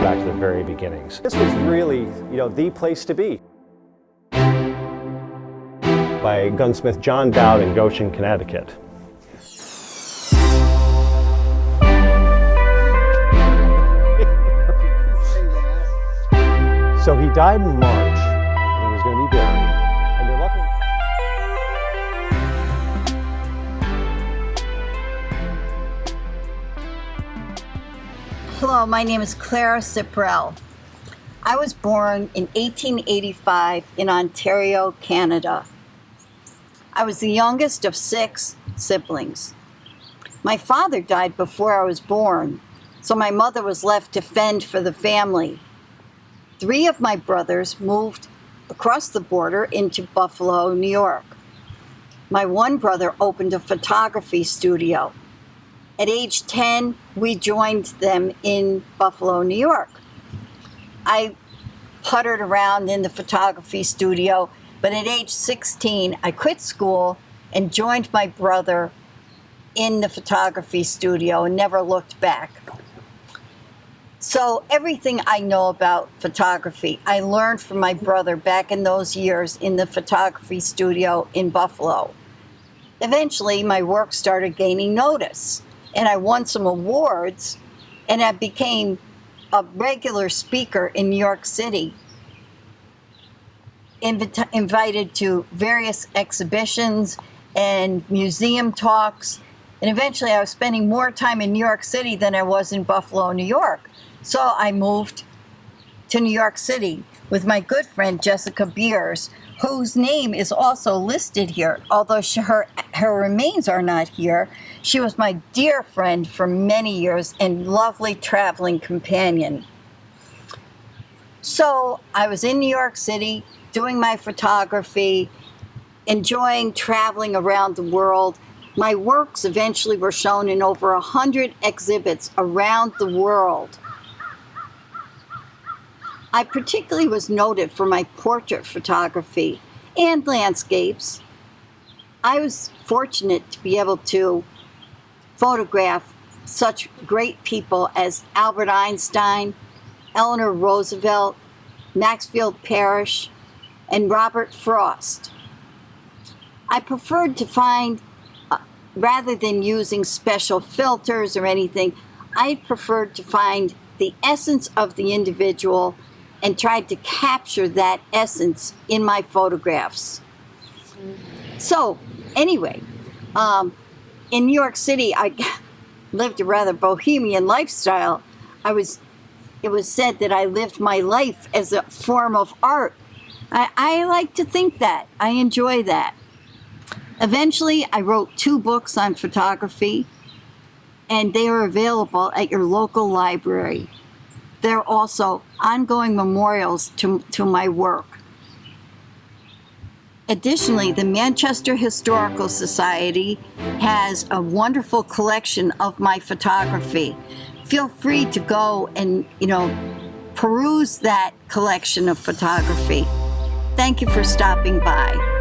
back to the very beginnings. This was really, the place to be. By gunsmith John Dowd in Goshen, Connecticut. So he died in March, and he was going to be buried, and they're looking. Hello, my name is Clara Sipprell. I was born in 1885 in Ontario, Canada. I was the youngest of 6 siblings. My father died before I was born, so my mother was left to fend for the family. 3 of my brothers moved across the border into Buffalo, New York. My one brother opened a photography studio. At age 10, we joined them in Buffalo, New York. I puttered around in the photography studio, but at age 16, I quit school and joined my brother in the photography studio and never looked back. So everything I know about photography, I learned from my brother back in those years in the photography studio in Buffalo. Eventually, my work started gaining notice, and I won some awards, and I became a regular speaker in New York City, invited to various exhibitions and museum talks, and eventually I was spending more time in New York City than I was in Buffalo, New York. So I moved to New York City with my good friend Jessica Beers, whose name is also listed here, although her remains are not here. She was my dear friend for many years and lovely traveling companion. So I was in New York City doing my photography, enjoying traveling around the world. My works eventually were shown in over 100 exhibits around the world. I particularly was noted for my portrait photography and landscapes. I was fortunate to be able to photograph such great people as Albert Einstein, Eleanor Roosevelt, Maxfield Parrish, and Robert Frost. I preferred to find, rather than using special filters or anything, I preferred to find the essence of the individual and tried to capture that essence in my photographs. So, anyway, in New York City, I lived a rather bohemian lifestyle. It was said that I lived my life as a form of art. I like to think that. I enjoy that. Eventually, I wrote 2 books on photography, and they are available at your local library. There are also ongoing memorials to my work. Additionally, the Manchester Historical Society has a wonderful collection of my photography. Feel free to go and, peruse that collection of photography. Thank you for stopping by.